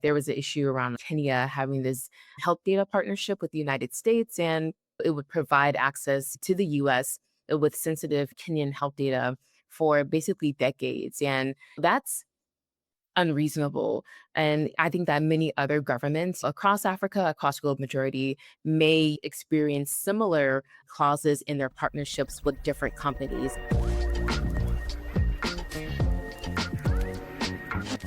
there was an issue around Kenya having this health data partnership with the United States, and it would provide access to the US with sensitive Kenyan health data for basically decades. And that's unreasonable. And I think that many other governments across Africa, across global majority, may experience similar clauses in their partnerships with different companies.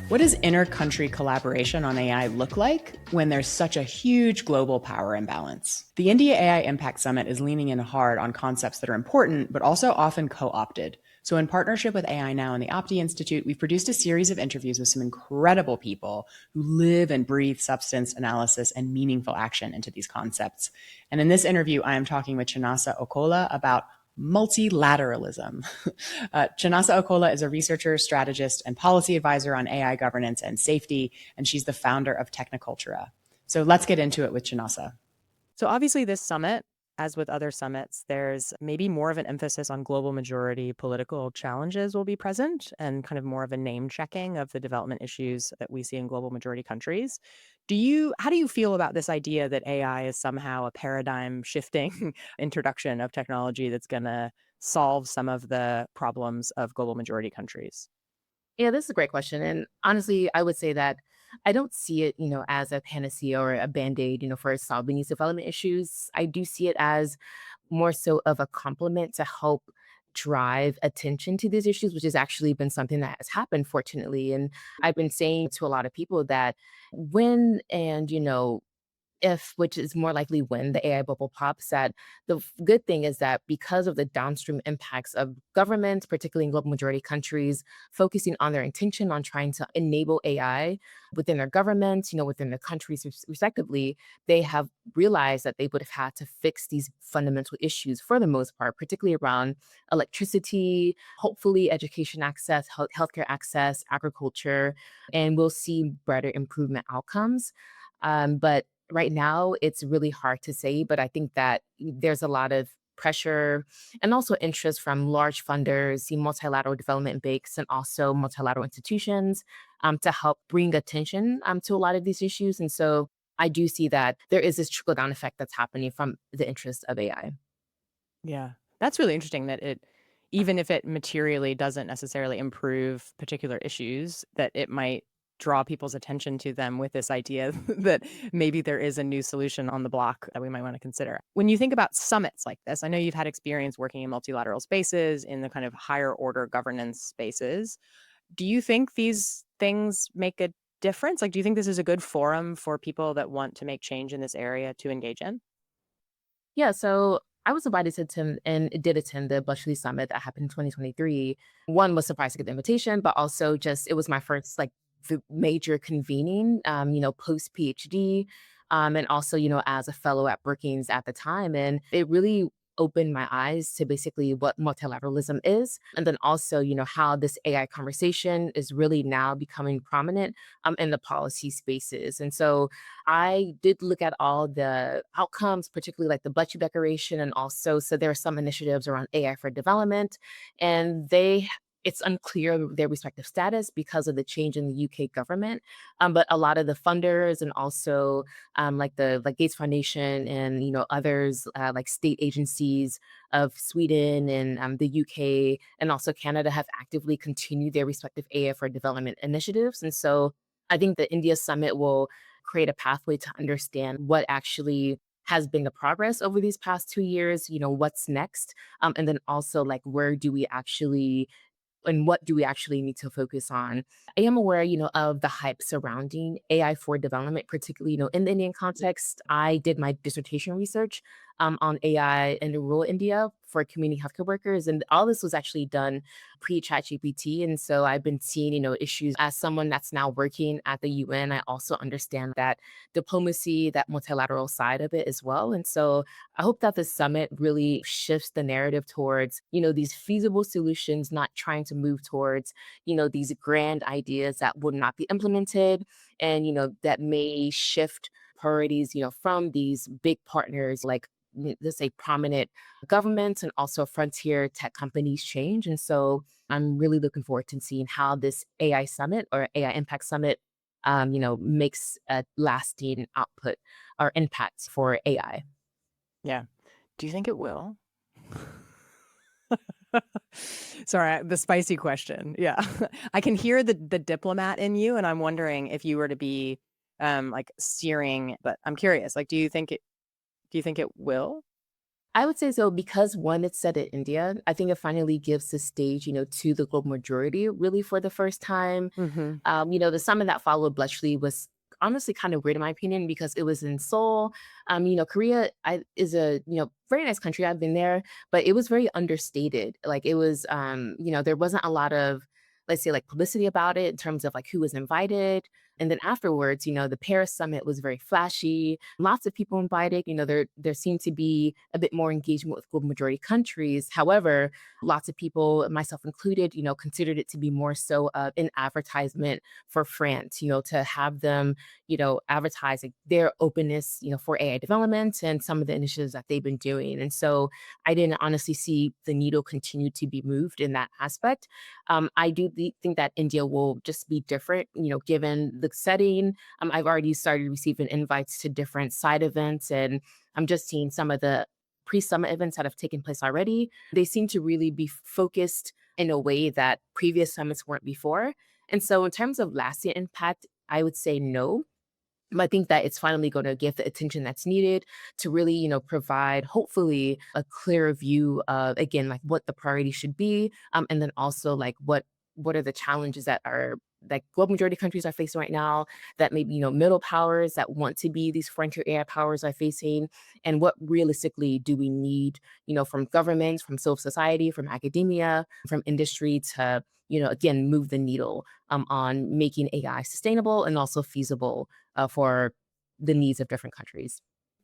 What does inter-country collaboration on AI look like when there's such a huge global power imbalance? The India AI Impact Summit is leaning in hard on concepts that are important, but also often co-opted. So in partnership with AI Now and the Aapti Institute, we've produced a series of interviews with some incredible people who live and breathe substance analysis and meaningful action into these concepts. And in this interview, I am talking with Chinasa Okola about multilateralism. Chinasa Okola is a researcher, strategist, and policy advisor on AI governance and safety, and she's the founder of Technecultura. So let's get into it with Chinasa. So obviously this summit, as with other summits, there's maybe more of an emphasis on global majority political challenges will be present and kind of more of a name checking of the development issues that we see in global majority countries. How do you feel about this idea that AI is somehow a paradigm shifting introduction of technology that's going to solve some of the problems of global majority countries? Yeah, this is a great question. And honestly, I would say that I don't see it, as a panacea or a band-aid, for solving these development issues. I do see it as more so of a complement to help drive attention to these issues, which has actually been something that has happened, fortunately. And I've been saying to a lot of people that when and, if, which is more likely when the AI bubble pops, that the good thing is that because of the downstream impacts of governments, particularly in global majority countries, focusing on their intention on trying to enable AI within their governments, within their countries respectively, they have realized that they would have had to fix these fundamental issues for the most part, particularly around electricity, hopefully education access, healthcare access, agriculture, and we'll see better improvement outcomes. But right now, it's really hard to say, but I think that there's a lot of pressure and also interest from large funders, the multilateral development banks, and also multilateral institutions to help bring attention to a lot of these issues. And so I do see that there is this trickle down effect that's happening from the interest of AI. Yeah, that's really interesting that even if it materially doesn't necessarily improve particular issues, that it might draw people's attention to them with this idea that maybe there is a new solution on the block that we might want to consider. When you think about summits like this, I know you've had experience working in multilateral spaces, in the kind of higher order governance spaces. Do you think these things make a difference? Like, do you think this is a good forum for people that want to make change in this area to engage in? Yeah, so I was invited to attend and did attend the Bletchley Summit that happened in 2023. One was surprised to get the invitation, but also just it was my first like major convening, post PhD, and also as a fellow at Brookings at the time, and it really opened my eyes to basically what multilateralism is, and then also how this AI conversation is really now becoming prominent in the policy spaces. And so I did look at all the outcomes, particularly like the Bletchley Declaration, and also so there are some initiatives around AI for development, and it's unclear their respective status because of the change in the UK government. But a lot of the funders and also like the Gates Foundation and others like state agencies of Sweden and the UK and also Canada have actively continued their respective AI for development initiatives. And so I think the India Summit will create a pathway to understand what actually has been the progress over these past 2 years, what's next, and then also like where do we actually and what do we actually need to focus on? I am aware, of the hype surrounding AI for development, particularly, in the Indian context. I did my dissertation research on AI in rural India for community healthcare workers, and all this was actually done pre-ChatGPT. And so I've been seeing, issues as someone that's now working at the UN. I also understand that diplomacy, that multilateral side of it as well. And so I hope that the summit really shifts the narrative towards, these feasible solutions, not trying to move towards, these grand ideas that would not be implemented and, that may shift priorities, from these big partners like let's say prominent governments and also frontier tech companies change. And so I'm really looking forward to seeing how this AI summit or AI Impact Summit makes a lasting output or impact for AI. Yeah. Do you think it will? Sorry, the spicy question. Yeah. I can hear the diplomat in you, and I'm wondering if you were to be, like, steering, but I'm curious, like, do you think it will? I would say so because one, it's set in India. I think it finally gives the stage, to the global majority really for the first time. Mhm. The summit that followed Bletchley was honestly kind of weird in my opinion because it was in Seoul. Korea is a very nice country. I've been there, but it was very understated. Like it was, there wasn't a lot of, let's say, like publicity about it in terms of like who was invited. And then afterwards, the Paris summit was very flashy. Lots of people invited. There seemed to be a bit more engagement with global majority countries. However, lots of people, myself included, considered it to be more so an advertisement for France, to have them, advertise like, their openness, for AI development and some of the initiatives that they've been doing. And so I didn't honestly see the needle continue to be moved in that aspect. I do think that India will just be different, given the setting. I've already started receiving invites to different side events, and I'm just seeing some of the pre-summit events that have taken place already. They seem to really be focused in a way that previous summits weren't before. And so, in terms of lasting impact, I would say no. I think that it's finally going to give the attention that's needed to really, provide hopefully a clearer view of again like what the priority should be, and then also like what are the challenges that are like global majority countries are facing right now that maybe middle powers that want to be these frontier AI powers are facing, and what realistically do we need, from governments, from civil society, from academia, from industry to again move the needle on making AI sustainable and also feasible for the needs of different countries.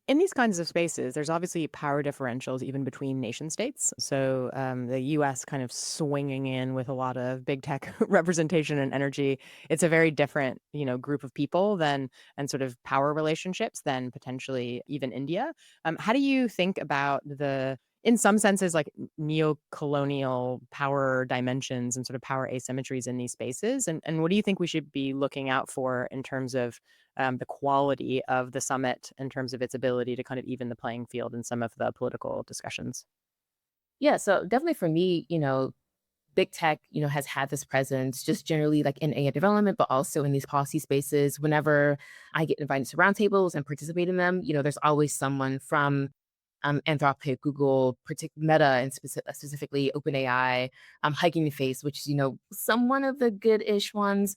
In these kinds of spaces, there's obviously power differentials even between nation states. So the US kind of swinging in with a lot of big tech representation and energy. It's a very different, group of people than and sort of power relationships than potentially even India. How do you think about the in some senses like neo-colonial power dimensions and sort of power asymmetries in these spaces? And what do you think we should be looking out for in terms of the quality of the summit in terms of its ability to kind of even the playing field in some of the political discussions? Yeah, so definitely for me, big tech, has had this presence just generally like in AI development, but also in these policy spaces. Whenever I get invited to roundtables and participate in them, there's always someone from Anthropic, Google, Meta, and specifically OpenAI, Hugging Face, which is, some one of the good-ish ones.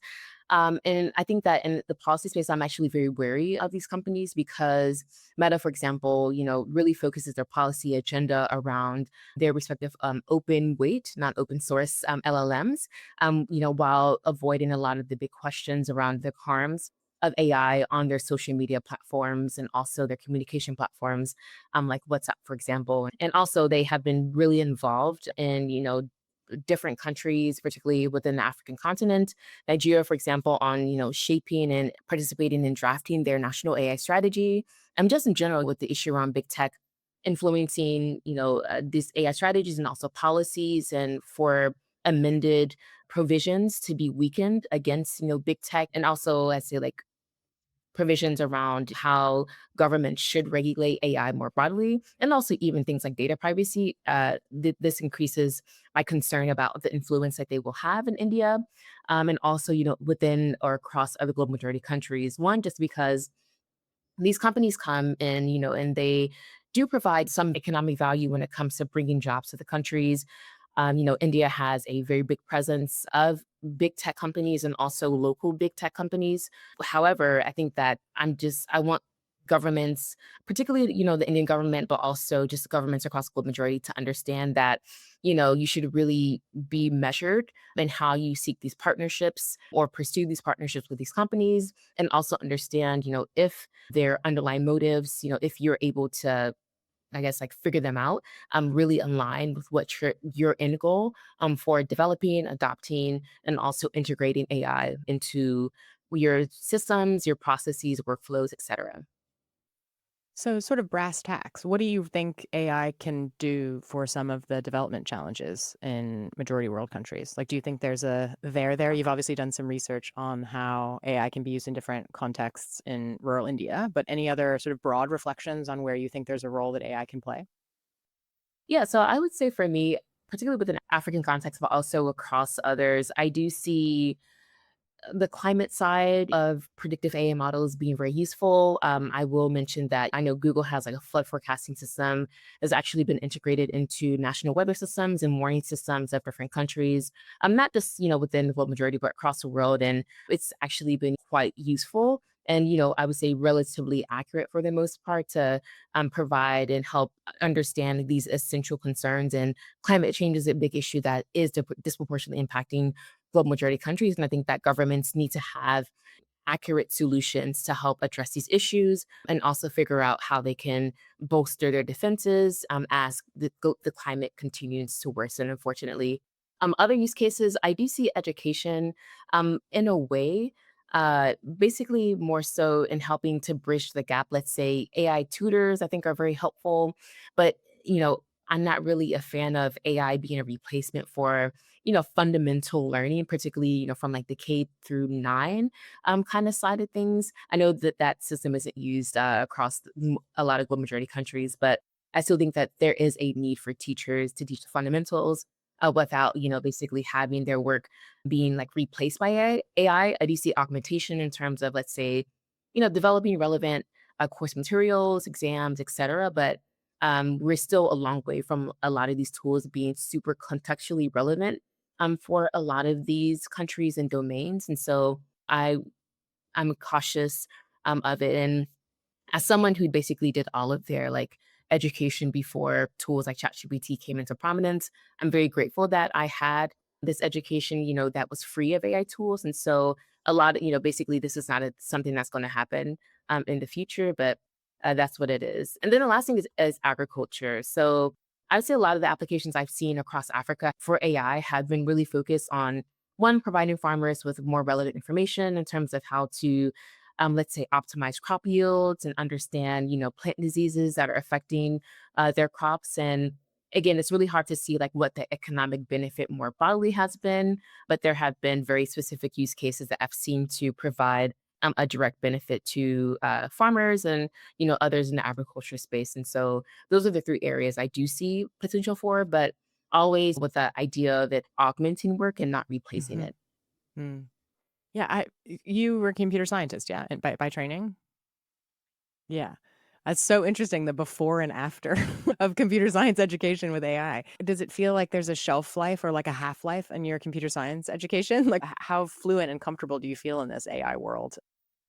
And I think that in the policy space, I'm actually very wary of these companies because Meta, for example, really focuses their policy agenda around their respective open weight, not open source LLMs, while avoiding a lot of the big questions around the harms of AI on their social media platforms and also their communication platforms, like WhatsApp, for example. And also, they have been really involved in, different countries, particularly within the African continent. Nigeria, for example, on, shaping and participating in drafting their national AI strategy. And just in general, with the issue around big tech influencing, these AI strategies and also policies and for amended provisions to be weakened against, big tech. And also, I say like provisions around how governments should regulate AI more broadly, and also even things like data privacy. This increases my concern about the influence that they will have in India, and also within or across other global majority countries. One, just because these companies come in, and they do provide some economic value when it comes to bringing jobs to the countries. India has a very big presence of big tech companies and also local big tech companies. However, I think that I want governments, particularly, the Indian government, but also just governments across the global majority to understand that, you should really be measured in how you seek these partnerships or pursue these partnerships with these companies, and also understand, if their underlying motives, if you're able to, I guess, like figure them out, really align with what your end goal for developing, adopting, and also integrating AI into your systems, your processes, workflows, etc. So, sort of brass tacks, what do you think AI can do for some of the development challenges in majority world countries? Like, do you think there's a there? You've obviously done some research on how AI can be used in different contexts in rural India, but any other sort of broad reflections on where you think there's a role that AI can play? Yeah, so I would say for me, particularly within African context, but also across others, I do see the climate side of predictive AI models being very useful. I will mention that I know Google has like a flood forecasting system that's actually been integrated into national weather systems and warning systems of different countries. Not just within the world majority, but across the world, and it's actually been quite useful. And I would say relatively accurate for the most part to provide and help understand these essential concerns. And climate change is a big issue that is disproportionately impacting global majority countries. And I think that governments need to have accurate solutions to help address these issues and also figure out how they can bolster their defenses as the climate continues to worsen, unfortunately. Other use cases, I do see education in a way. Basically, more so in helping to bridge the gap. Let's say AI tutors, I think, are very helpful, but I'm not really a fan of AI being a replacement for fundamental learning, particularly, from like the K through 9 kind of side of things. I know that that system isn't used across a lot of global majority countries, but I still think that there is a need for teachers to teach the fundamentals without, basically having their work being like replaced by I do see augmentation in terms of, let's say, developing relevant course materials, exams, etc. But we're still a long way from a lot of these tools being super contextually relevant for a lot of these countries and domains. And so I I'm cautious of it. And as someone who basically did all of their like education before tools like ChatGPT came into prominence, I'm very grateful that I had this education, that was free of AI tools. And so a lot of, basically this is not something that's going to happen in the future, but that's what it is. And then the last thing is agriculture. So I would say a lot of the applications I've seen across Africa for AI have been really focused on one, providing farmers with more relevant information in terms of how to let's say, optimize crop yields and understand, plant diseases that are affecting their crops. And again, it's really hard to see like what the economic benefit more broadly has been, but there have been very specific use cases that I've seen to provide a direct benefit to farmers and others in the agriculture space. And so those are the three areas I do see potential for, but always with the idea of it augmenting work and not replacing Hmm. it. Yeah, you were a computer scientist, yeah, and by training? Yeah. That's so interesting, the before and after of computer science education with AI. Does it feel like there's a shelf life or like a half-life in your computer science education? Like, how fluent and comfortable do you feel in this AI world?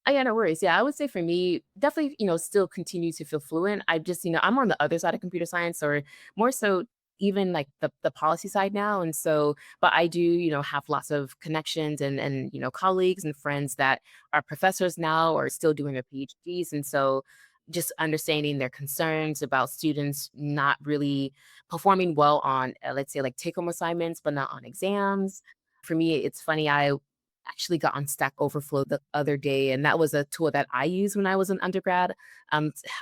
Oh, yeah, no worries. Yeah, I would say for me, definitely, still continue to feel fluent. I just, I'm on the other side of computer science, or more so even like the policy side now. And so, but I do, have lots of connections and colleagues and friends that are professors now or still doing their PhDs. And so just understanding their concerns about students not really performing well on, let's say, like take home assignments, but not on exams. For me, it's funny. I actually got on Stack Overflow the other day, and that was a tool that I used when I was an undergrad,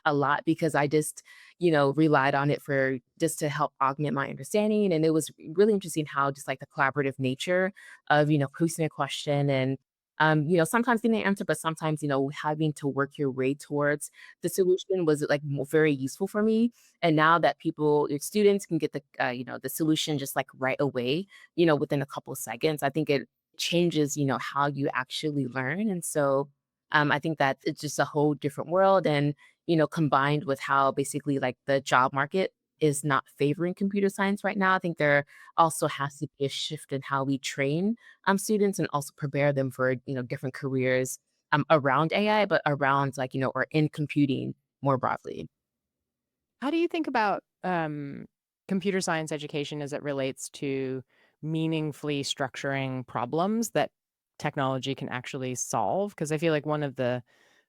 a lot because I just, relied on it for just to help augment my understanding. And it was really interesting how just like the collaborative nature of, posting a question and sometimes getting an answer, but sometimes, having to work your way towards the solution was like very useful for me. And now that your students can get the solution just like right away, within a couple of seconds, I think it changes, how you actually learn. And so I think that it's just a whole different world. And, combined with how basically like the job market is not favoring computer science right now, I think there also has to be a shift in how we train students and also prepare them for, different careers around AI, but around like, or in computing more broadly. How do you think about computer science education as it relates to meaningfully structuring problems that technology can actually solve? Because I feel like one of the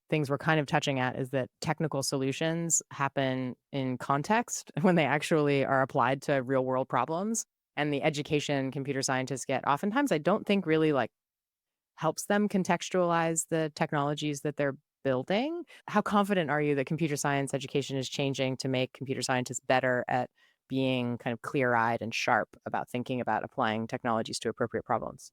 things we're kind of touching at is that technical solutions happen in context when they actually are applied to real world problems. And the education computer scientists get oftentimes, I don't think really like helps them contextualize the technologies that they're building. How confident are you that computer science education is changing to make computer scientists better at being kind of clear-eyed and sharp about thinking about applying technologies to appropriate problems?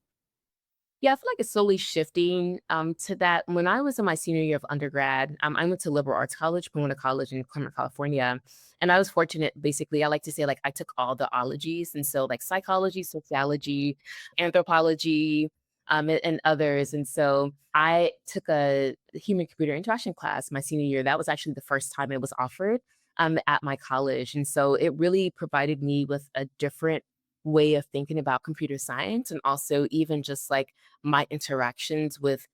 Yeah, I feel like it's slowly shifting to that. When I was in my senior year of undergrad, I went to liberal arts college, Pomona College in Claremont, California. And I was fortunate, basically, I like to say, like, I took all the ologies. And so, like, psychology, sociology, anthropology, and others. And so I took a human computer interaction class my senior year. That was actually the first time it was offered at my college. And so it really provided me with a different way of thinking about computer science and also even just like my interactions with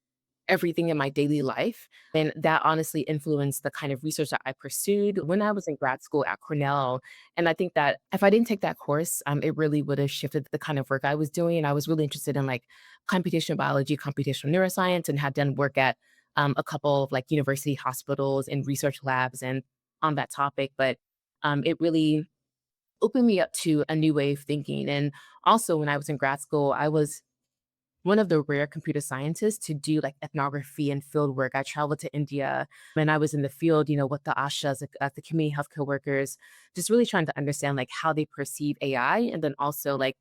everything in my daily life. And that honestly influenced the kind of research that I pursued when I was in grad school at Cornell. And I think that if I didn't take that course, it really would have shifted the kind of work I was doing. And I was really interested in like computational biology, computational neuroscience, and had done work at a couple of like university hospitals and research labs and on that topic. But it really opened me up to a new way of thinking. And also, when I was in grad school, I was one of the rare computer scientists to do like ethnography and field work. I traveled to India and I was in the field, with the ASHAs, the community healthcare workers, just really trying to understand like how they perceive AI and then also like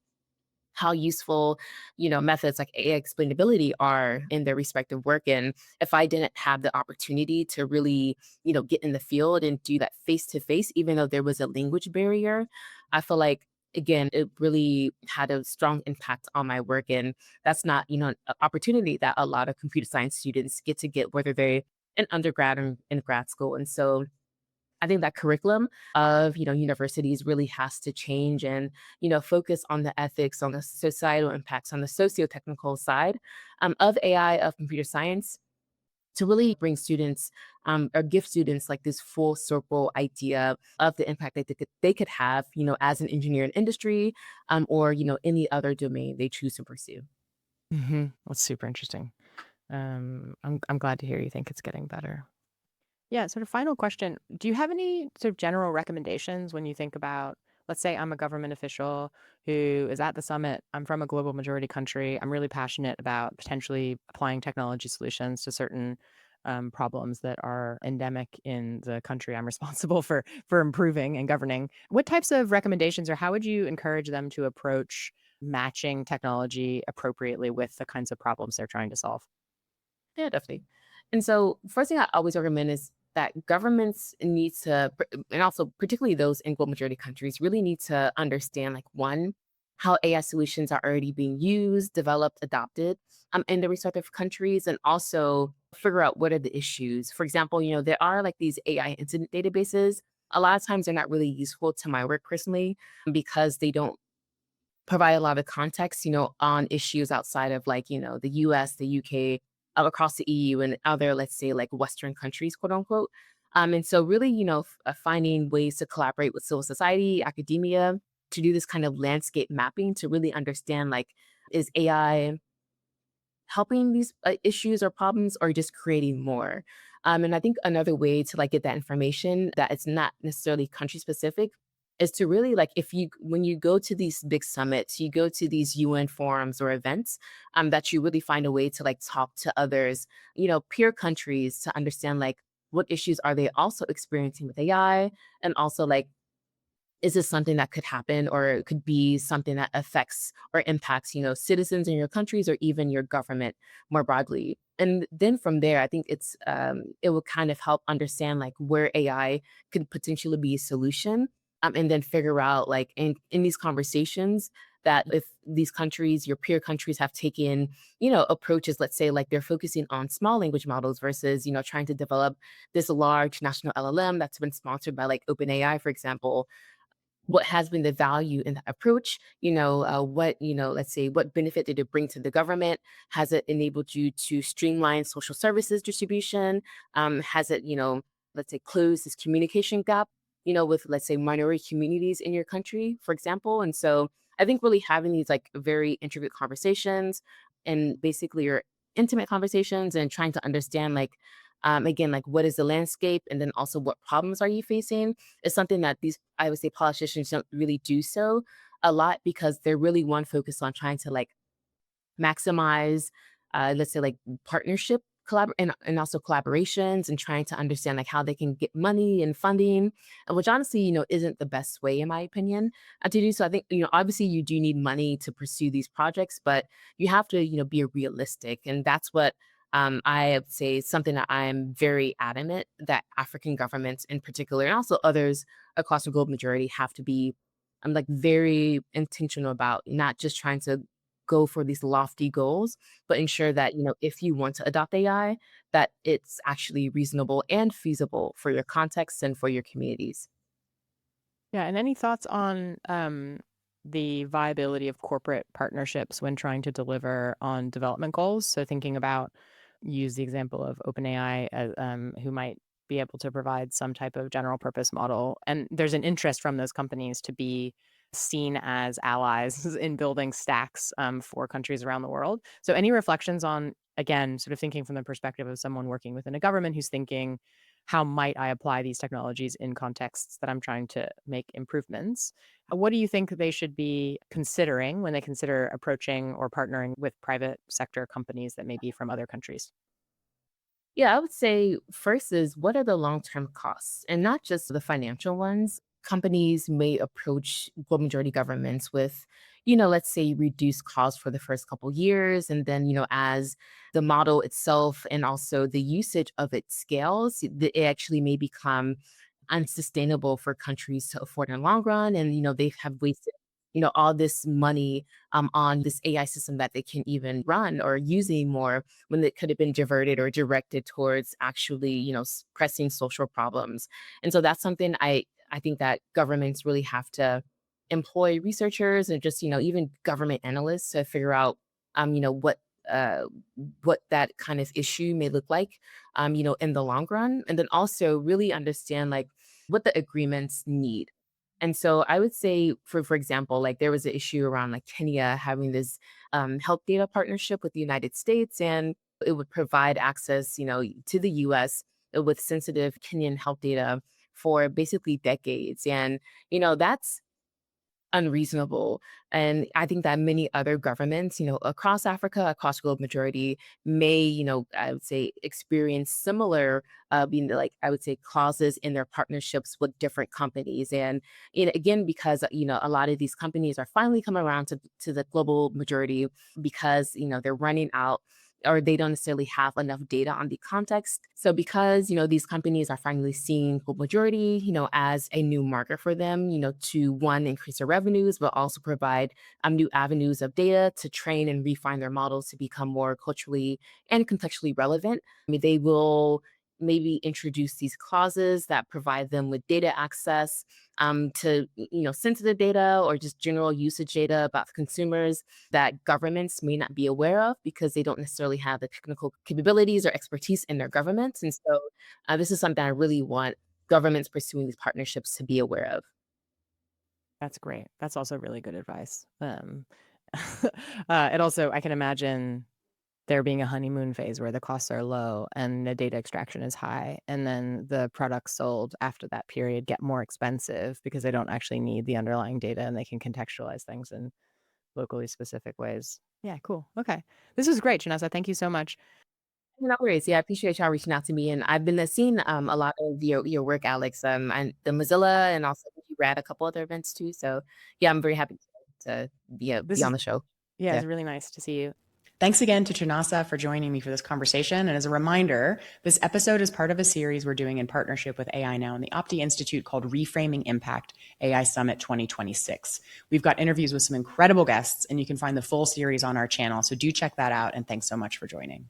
how useful, methods like AI explainability are in their respective work. And if I didn't have the opportunity to really, get in the field and do that face to face, even though there was a language barrier, I feel like again, it really had a strong impact on my work. And that's not, an opportunity that a lot of computer science students get, whether they're in undergrad or in grad school. And so I think that curriculum of, universities really has to change and, focus on the ethics, on the societal impacts, on the socio-technical side of AI, of computer science, to really bring students or give students like this full circle idea of the impact that they could have, as an engineer in industry or, any other domain they choose to pursue. That's super interesting. I'm glad to hear you think it's getting better. Yeah, sort of final question. Do you have any sort of general recommendations when you think about, let's say I'm a government official who is at the summit. I'm from a global majority country. I'm really passionate about potentially applying technology solutions to certain problems that are endemic in the country I'm responsible for improving and governing. What types of recommendations or how would you encourage them to approach matching technology appropriately with the kinds of problems they're trying to solve? Yeah, definitely. And so, first thing I always recommend is that governments need to, and also particularly those in global majority countries, really need to understand, like, one, how AI solutions are already being used, developed, adopted in the respective countries, and also figure out what are the issues. For example, there are like these AI incident databases. A lot of times they're not really useful to my work personally because they don't provide a lot of context, on issues outside of like, the US, the UK, across the EU and other, let's say, like Western countries, quote unquote. And so really, finding ways to collaborate with civil society, academia, to do this kind of landscape mapping to really understand like, is AI helping these issues or problems or just creating more? And I think another way to like get that information that it's not necessarily country specific is to really like if you when you go to these big summits, you go to these UN forums or events, that you really find a way to like talk to others, peer countries to understand like what issues are they also experiencing with AI and also like is this something that could happen or it could be something that affects or impacts, citizens in your countries or even your government more broadly? And then from there, I think it will kind of help understand like where AI could potentially be a solution. And then figure out like in these conversations that if these countries, your peer countries have taken, approaches, let's say like they're focusing on small language models versus, trying to develop this large national LLM that's been sponsored by like OpenAI, for example, what has been the value in that approach? What, let's say, what benefit did it bring to the government? Has it enabled you to streamline social services distribution? Has it, let's say, closed this communication gap, with, let's say, minority communities in your country, for example? And so I think really having these like very intricate conversations and basically your intimate conversations and trying to understand like, again, like what is the landscape and then also what problems are you facing is something that these, I would say, politicians don't really do so a lot because they're really one focused on trying to like maximize, let's say, like partnership and also collaborations and trying to understand like how they can get money and funding, which honestly, isn't the best way in my opinion to do so. I think, obviously you do need money to pursue these projects, but you have to, be realistic. And that's what I would say is something that I'm very adamant that African governments in particular, and also others across the global majority, have to be I'm like very intentional about not just trying to go for these lofty goals, but ensure that, if you want to adopt AI, that it's actually reasonable and feasible for your context and for your communities. Yeah, and any thoughts on the viability of corporate partnerships when trying to deliver on development goals? So thinking about, use the example of OpenAI, who might be able to provide some type of general purpose model, and there's an interest from those companies to be seen as allies in building stacks for countries around the world. So any reflections on, again, sort of thinking from the perspective of someone working within a government who's thinking, how might I apply these technologies in contexts that I'm trying to make improvements? What do you think they should be considering when they consider approaching or partnering with private sector companies that may be from other countries? Yeah, I would say first is what are the long-term costs and not just the financial ones. Companies may approach global majority governments with, let's say reduced costs for the first couple years. And then, as the model itself and also the usage of it scales, it actually may become unsustainable for countries to afford in the long run. And, they have wasted, all this money on this AI system that they can even run or use anymore when it could have been diverted or directed towards actually, pressing social problems. And so that's something I think that governments really have to employ researchers and just, even government analysts to figure out, uh, what that kind of issue may look like, in the long run, and then also really understand like what the agreements need. And so I would say, for example, like there was an issue around like Kenya having this health data partnership with the United States, and it would provide access, to the U.S. with sensitive Kenyan health data for basically decades. And that's unreasonable. And I think that many other governments, across Africa, across global majority, may, I would say, experience similar, being like, I would say, clauses in their partnerships with different companies. And again, because, a lot of these companies are finally coming around to the global majority because, they're running out or they don't necessarily have enough data on the context. So because, these companies are finally seeing global majority, as a new market for them, to one, increase their revenues, but also provide new avenues of data to train and refine their models to become more culturally and contextually relevant. I mean, they will maybe introduce these clauses that provide them with data access to sensitive data or just general usage data about consumers that governments may not be aware of because they don't necessarily have the technical capabilities or expertise in their governments. And so this is something I really want governments pursuing these partnerships to be aware of. That's great. That's also really good advice. It also, I can imagine there being a honeymoon phase where the costs are low and the data extraction is high, and then the products sold after that period get more expensive because they don't actually need the underlying data and they can contextualize things in locally specific ways. Yeah, cool. Okay. This was great, Chinasa. Thank you so much. No worries. Yeah, I appreciate y'all reaching out to me. And I've been seeing a lot of your work, Alex, and the Mozilla, and also you ran a couple other events too. So yeah, I'm very happy to be This on is, the show. yeah, Yeah. it's really nice to see you. Thanks again to Chinasa for joining me for this conversation. And as a reminder, this episode is part of a series we're doing in partnership with AI Now and the Aapti Institute called Reframing Impact AI Summit 2026. We've got interviews with some incredible guests, and you can find the full series on our channel. So do check that out. And thanks so much for joining.